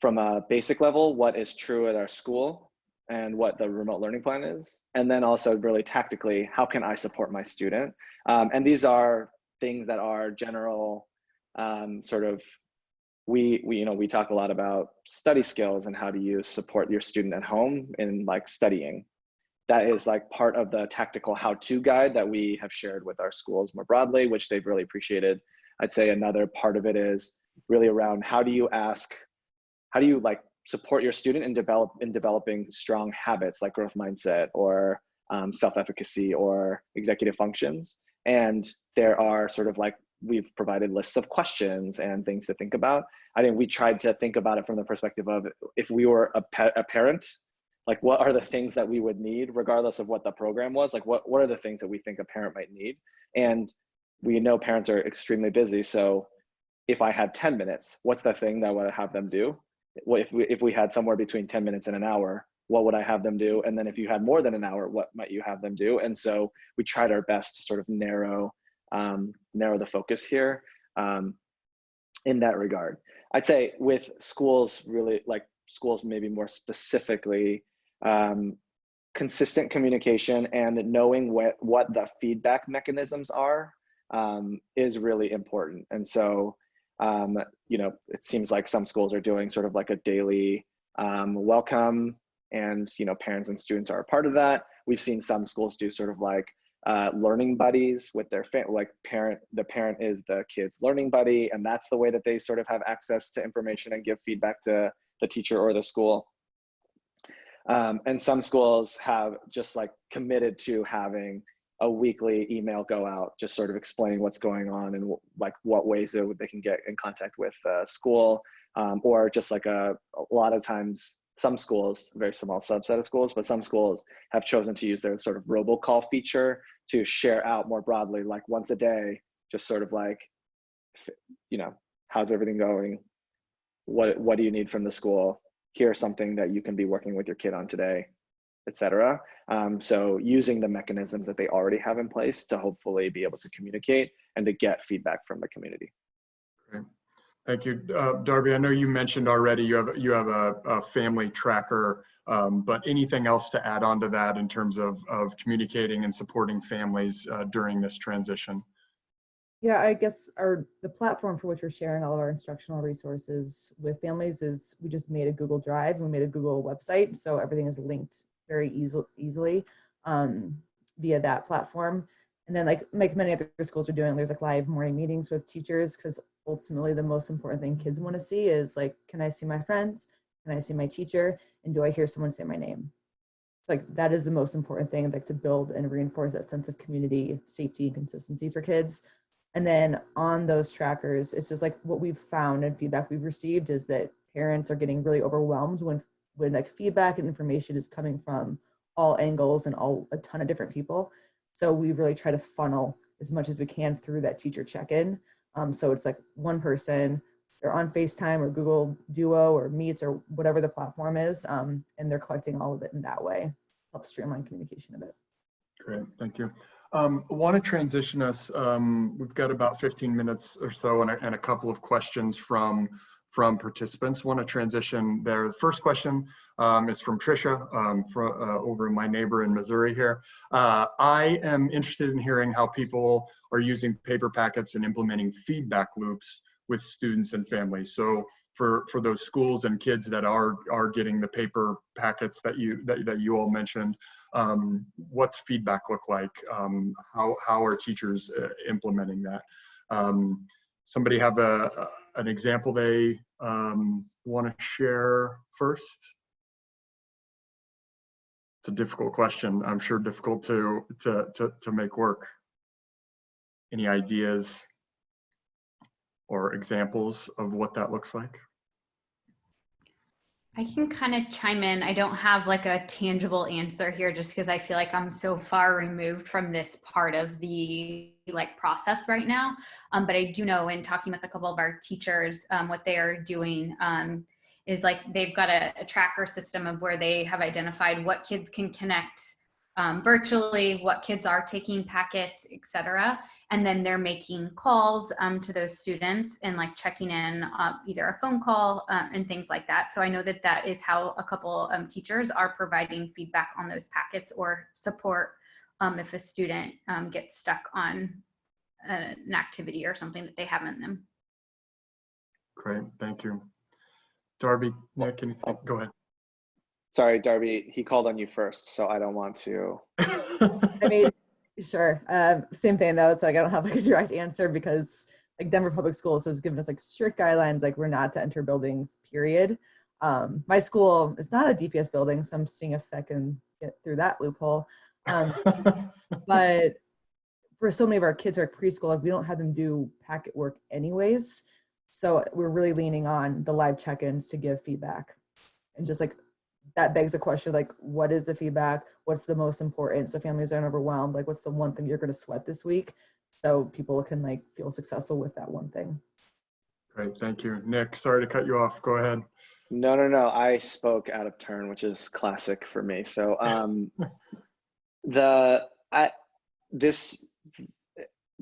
from a basic level what is true at our school and what the remote learning plan is, and then also really tactically, how can I support my student? And these are things that are general we talk a lot about study skills and how do you support your student at home in like studying. That is like part of the tactical how-to guide that we have shared with our schools more broadly, which they've really appreciated. I'd say another part of it is really around how do you like support your student in developing strong habits like growth mindset or self-efficacy or executive functions. And there are sort of like, we've provided lists of questions and things to think about. I think we tried to think about it from the perspective of if we were a parent, like what are the things that we would need regardless of what the program was? Like what are the things that we think a parent might need? And we know parents are extremely busy. So if I had 10 minutes, what's the thing that I would have them do? If we had somewhere between 10 minutes and an hour, what would I have them do? And then if you had more than an hour, what might you have them do? And so we tried our best to sort of narrow the focus here in that regard. I'd say with schools, really like schools maybe more specifically, consistent communication and knowing what the feedback mechanisms are is really important. And so it seems like some schools are doing sort of like a daily welcome, and parents and students are a part of that. We've seen some schools do sort of like learning buddies with their the parent is the kid's learning buddy, and that's the way that they sort of have access to information and give feedback to the teacher or the school. And some schools have just like committed to having a weekly email go out, just sort of explaining what's going on and like what ways they can get in contact with school, or just like a lot of times some schools, a very small subset of schools, but some schools have chosen to use their sort of robocall feature to share out more broadly, like once a day, just sort of like, how's everything going? What do you need from the school? Here's something that you can be working with your kid on today. etc. So using the mechanisms that they already have in place to hopefully be able to communicate and to get feedback from the community. Great. Thank you. Darby, I know you mentioned already you have a family tracker, but anything else to add on to that in terms of communicating and supporting families during this transition? Yeah, I guess the platform for which we're sharing all of our instructional resources with families is we just made a Google Drive and we made a Google website. So everything is linked very easily via that platform. And then like many other schools are doing, there's like live morning meetings with teachers, because ultimately the most important thing kids want to see is like, can I see my friends? Can I see my teacher? And do I hear someone say my name? It's like, that is the most important thing, like to build and reinforce that sense of community, safety, and consistency for kids. And then on those trackers, it's just like what we've found and feedback we've received is that parents are getting really overwhelmed when like feedback and information is coming from all angles and a ton of different people. So we really try to funnel as much as we can through that teacher check-in. So it's like one person, they're on FaceTime or Google Duo or Meets or whatever the platform is, and they're collecting all of it in that way. Helps streamline communication a bit. Great, thank you. I want to transition us. We've got about 15 minutes or so and a couple of questions from participants. Want to transition there. The first question is from Trisha, over my neighbor in Missouri here. I am interested in hearing how people are using paper packets and implementing feedback loops with students and families. So for those schools and kids that are getting the paper packets that you all mentioned, what's feedback look like? How are teachers implementing that? Somebody have an example they want to share first? It's a difficult question. I'm sure difficult to make work. Any ideas or examples of what that looks like? I can kind of chime in. I don't have like a tangible answer here just because I feel like I'm so far removed from this part of the like process right now. But I do know in talking with a couple of our teachers, what they are doing is like they've got a tracker system of where they have identified what kids can connect virtually, what kids are taking packets, etc. And then they're making calls to those students and like checking in either a phone call and things like that. So I know that that is how a couple teachers are providing feedback on those packets or support if a student gets stuck on an activity or something that they have in them. Great, thank you. Darby, Nick, anything? Go ahead. Sorry, Darby, he called on you first, so I don't want to. I mean, sure. Same thing though. It's like, I don't have like a direct answer because like Denver Public Schools has given us like strict guidelines, like we're not to enter buildings, period. My school is not a DPS building, so I'm seeing if I can get through that loophole. But for so many of our kids who are preschool, like we don't have them do packet work anyways. So we're really leaning on the live check-ins to give feedback. And just like, that begs the question, like, what is the feedback? What's the most important? So families aren't overwhelmed. Like, what's the one thing you're going to sweat this week? So people can like feel successful with that one thing. Great, thank you. Nick, sorry to cut you off. Go ahead. No. I spoke out of turn, which is classic for me. So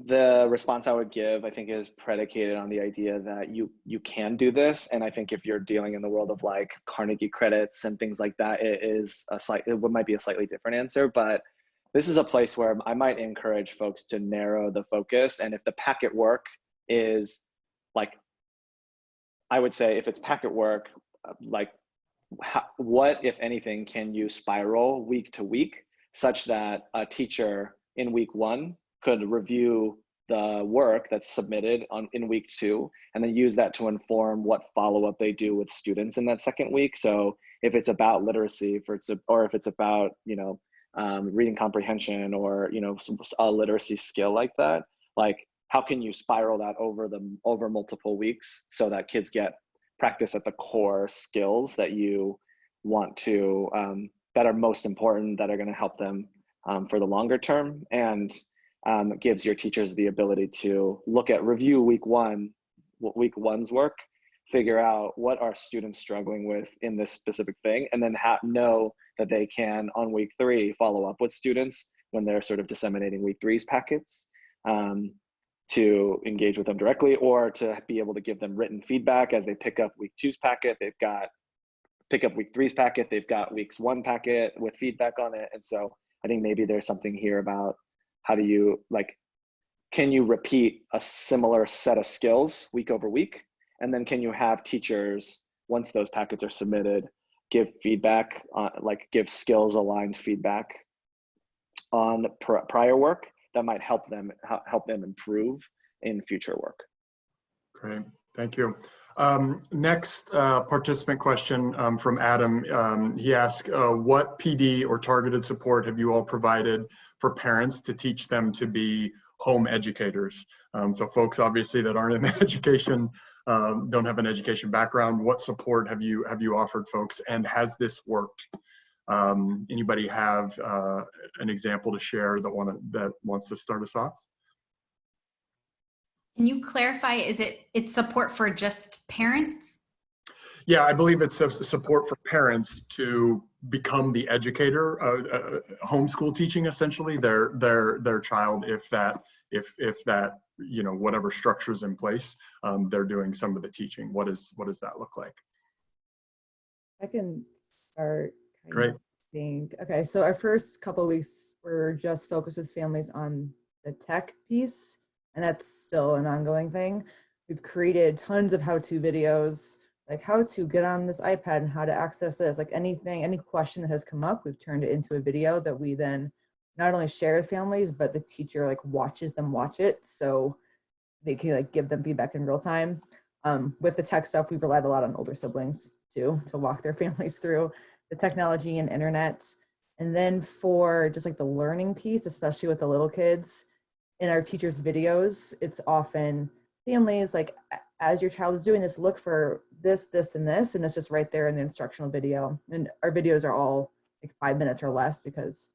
the response I would give, I think, is predicated on the idea that you can do this. And I think if you're dealing in the world of like Carnegie credits and things like that, it might be a slightly different answer. But this is a place where I might encourage folks to narrow the focus. And if the packet work is like, I would say if it's packet work, like what, if anything, can you spiral week to week such that a teacher in week 1 could review the work that's submitted in week 2 and then use that to inform what follow-up they do with students in that second week. So if it's about literacy, or if it's about, reading comprehension or, a literacy skill like that, like how can you spiral that over multiple weeks so that kids get practice at the core skills that you want to, that are most important, that are going to help them for the longer term, and gives your teachers the ability to review week 1's work figure out what are students struggling with in this specific thing, and then know that they can on week 3 follow up with students when they're sort of disseminating week 3's packets, to engage with them directly, or to be able to give them written feedback as they pick up week 2's packet. They've got pick up week 3's packet, they've got week's 1 packet with feedback on it. And so I think maybe there's something here about how do you, like, can you repeat a similar set of skills week over week? And then can you have teachers, once those packets are submitted, give feedback, like give skills aligned feedback on prior work that might help them improve in future work. Great, thank you. Next participant question from Adam. He asked, what PD or targeted support have you all provided for parents to teach them to be home educators? So folks obviously that aren't in education, don't have an education background, what support have you offered folks, and has this worked? Anybody have an example to share that wants to start us off? Can you clarify, it's support for just parents? Yeah, I believe it's support for parents to become the educator, homeschool teaching essentially their child, if that, you know, whatever structure's in place, they're doing some of the teaching. What does that look like? I can start. Great. Okay, so our first couple of weeks were just focused with families on the tech piece, and that's still an ongoing thing. We've created tons of how-to videos, like how to get on this iPad and how to access this, like any question that has come up, we've turned it into a video that we then not only share with families, but the teacher like watches them watch it, so they can like give them feedback in real time. With the tech stuff, we've relied a lot on older siblings too, to walk their families through the technology and internet. And then for just like the learning piece, especially with the little kids, in our teachers' videos, it's often families like, as your child is doing this, look for this, this, and this, and it's just right there in the instructional video. And our videos are all like 5 minutes or less because,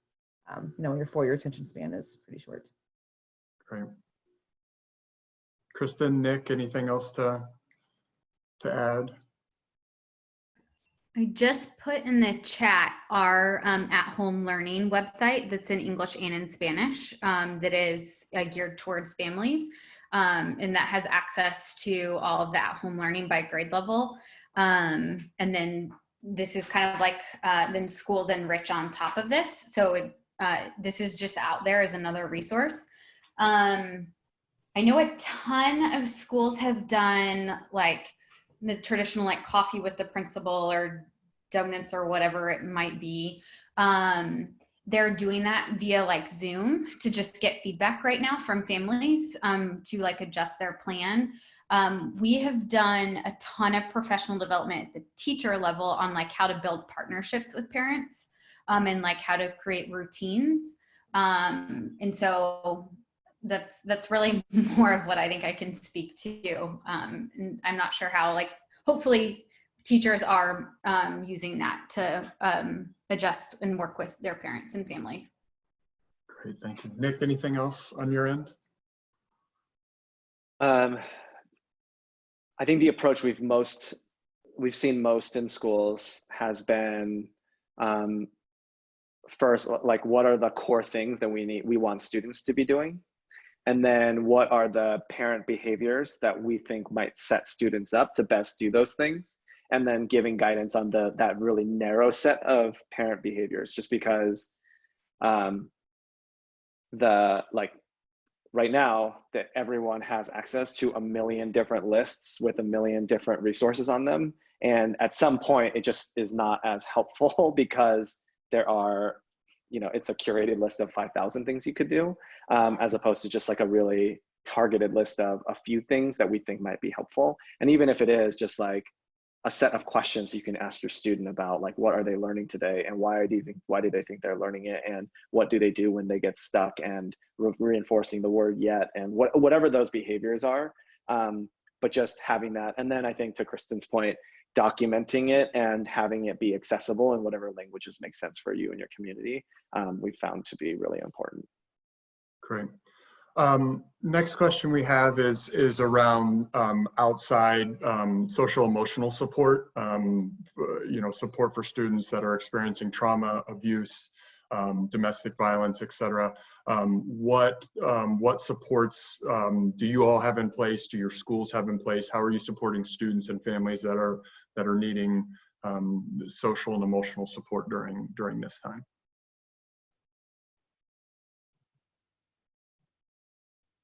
you know, when you're 4, your attention span is pretty short. Great. Kristen, Nick, anything else to add? I just put in the chat our at-home learning website that's in English and in Spanish, that is geared towards families, and that has access to all of the at-home learning by grade level. And then this is kind of like then schools enrich on top of this. So this is just out there as another resource. I know a ton of schools have done like the traditional like coffee with the principal or donuts or whatever it might be. They're doing that via like Zoom to just get feedback right now from families to like adjust their plan. We have done a ton of professional development at the teacher level on like how to build partnerships with parents and like how to create routines. And so that's really more of what I think I can speak to. And I'm not sure how, like, hopefully teachers are using that to adjust and work with their parents and families. Great, thank you. Nick, anything else on your end? I think the approach we've seen most in schools has been first, like, what are the core things that we want students to be doing? And then what are the parent behaviors that we think might set students up to best do those things? And then giving guidance on that really narrow set of parent behaviors, just because right now that everyone has access to 1 million different lists with 1 million different resources on them. And at some point, it just is not as helpful because there are, you know, it's a curated list of 5,000 things you could do, as opposed to just like a really targeted list of a few things that we think might be helpful. And even if it is just like a set of questions you can ask your student about, like, what are they learning today, and why do they think they're learning it, and what do they do when they get stuck, and reinforcing the word yet, and whatever those behaviors are. But just having that, and then I think to Kristen's point, documenting it and having it be accessible in whatever languages make sense for you and your community, we've found to be really important. Great. Next question we have is around outside social emotional support, support for students that are experiencing trauma, abuse, domestic violence, etc. What supports do you all have in place? Do your schools have in place? How are you supporting students and families that are needing social and emotional support during this time?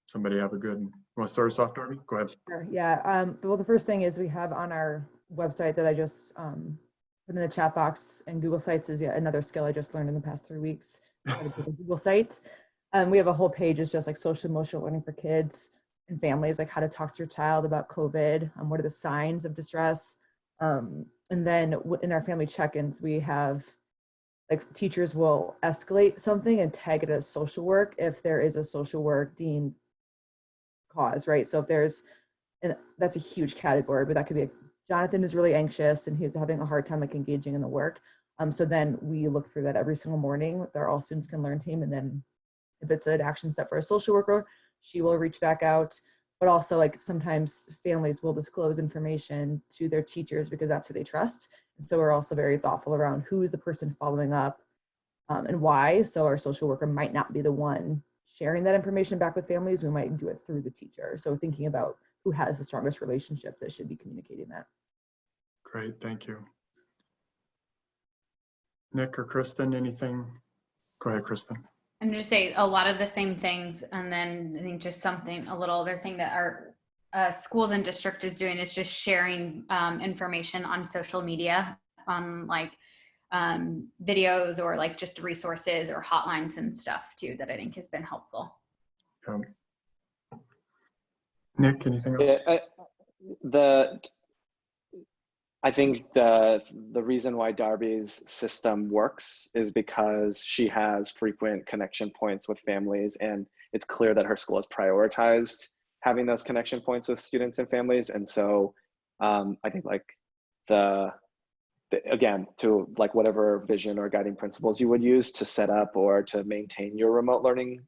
Somebody have a good, you want to start us off, Darby? Go ahead. Sure. Yeah. Well, the first thing is we have on our website that I just put in the chat box, and Google Sites is yet another skill I just learned in the past 3 weeks. Google Sites. We have a whole page. It's just like social emotional learning for kids and families, like how to talk to your child about COVID. What are the signs of distress? And then in our family check-ins, we have like teachers will escalate something and tag it as social work if there is a social work deemed cause, right? So if there's, and that's a huge category, but that could be Jonathan is really anxious and he's having a hard time like engaging in the work. So then we look through that every single morning with our All Students Can Learn team. And then if it's an action step for a social worker, she will reach back out. But also like sometimes families will disclose information to their teachers because that's who they trust. And so we're also very thoughtful around who is the person following up and why. So our social worker might not be the one sharing that information back with families. We might do it through the teacher. So thinking about who has the strongest relationship that should be communicating that. Great, thank you. Nick or Kristen, anything? Go ahead, Kristen. And just say a lot of the same things, and then I think just a little other thing that our schools and district is doing is just sharing information on social media, on like videos or like just resources or hotlines and stuff too, that I think has been helpful. Nick, anything else? Yeah, I think the reason why Darby's system works is because she has frequent connection points with families, and it's clear that her school has prioritized having those connection points with students and families. And so I think like again, to like whatever vision or guiding principles you would use to set up or to maintain your remote learning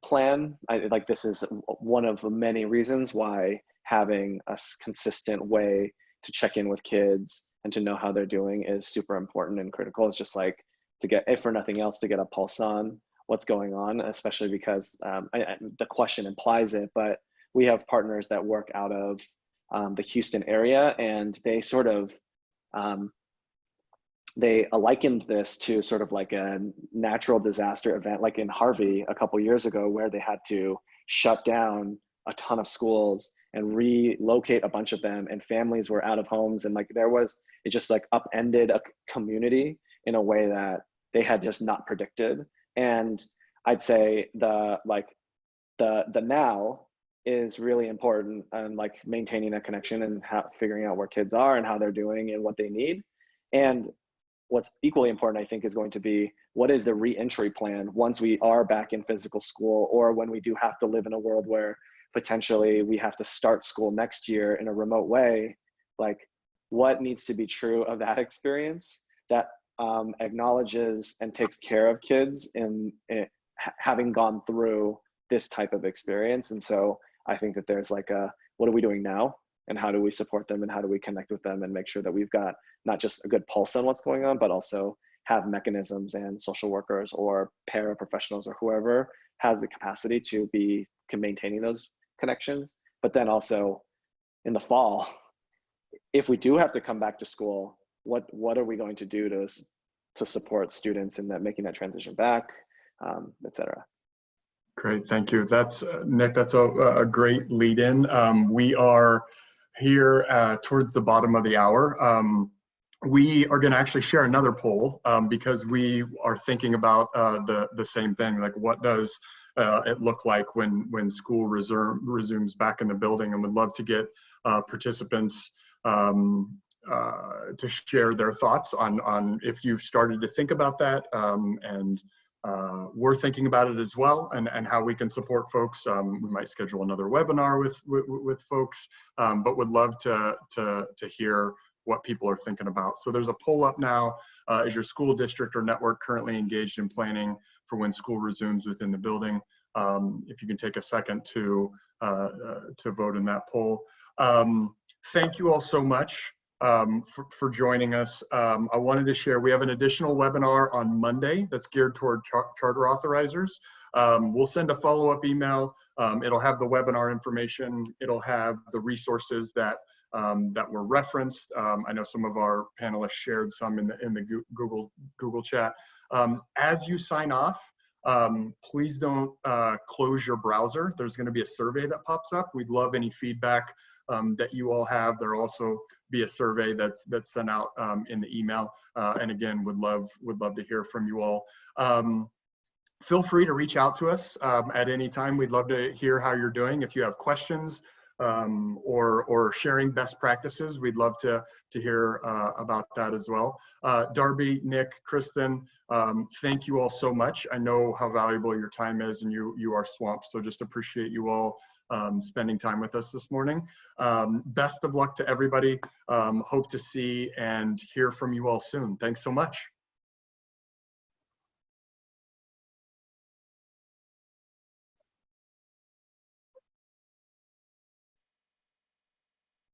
plan, like this is one of the many reasons why having a consistent way to check in with kids and to know how they're doing is super important and critical. It's just like to get, if for nothing else, to get a pulse on what's going on, especially because the question implies it, but we have partners that work out of the Houston area, and they sort of, they likened this to sort of like a natural disaster event, like in Harvey a couple years ago, where they had to shut down a ton of schools and relocate a bunch of them, and families were out of homes, and like it just like upended a community in a way that they had just not predicted. And I'd say the now is really important, and like maintaining a connection and figuring out where kids are and how they're doing and what they need. And what's equally important, I think, is going to be, what is the re-entry plan once we are back in physical school, or when we do have to live in a world where potentially we have to start school next year in a remote way? Like, what needs to be true of that experience that acknowledges and takes care of kids in having gone through this type of experience? And so I think that there's like what are we doing now, and how do we support them, and how do we connect with them and make sure that we've got not just a good pulse on what's going on, but also have mechanisms and social workers or paraprofessionals or whoever has the capacity to be maintaining those connections. But then also in the fall, if we do have to come back to school, what are we going to do to support students in that, making that transition back, et cetera. Great, thank you. That's Nick, that's a great lead in. We are here towards the bottom of the hour. We are going to actually share another poll because we are thinking about the same thing, like what does it look like when school resumes back in the building, and would love to get participants to share their thoughts on if you've started to think about that, and we're thinking about it as well, and how we can support folks. We might schedule another webinar with folks, but would love to hear what people are thinking about. So there's a poll up now. Is your school district or network currently engaged in planning for when school resumes within the building? if you can take a second to vote in that poll. Thank you all so much for joining us. I wanted to share, we have an additional webinar on Monday that's geared toward charter authorizers. We'll send a follow-up email. It'll have the webinar information. It'll have the resources that were referenced. I know some of our panelists shared some in the Google chat. As you sign off, please don't close your browser. There's going to be a survey that pops up. We'd love any feedback that you all have. There'll also be a survey that's sent out in the email. And again, would love to hear from you all. Feel free to reach out to us at any time. We'd love to hear how you're doing. If you have questions or sharing best practices, we'd love to hear about that as well. Darby, Nick, Kristen, thank you all so much. I know how valuable your time is, and you are swamped, so just appreciate you all spending time with us this morning. Best of luck to everybody. Hope to see and hear from you all soon. Thanks so much.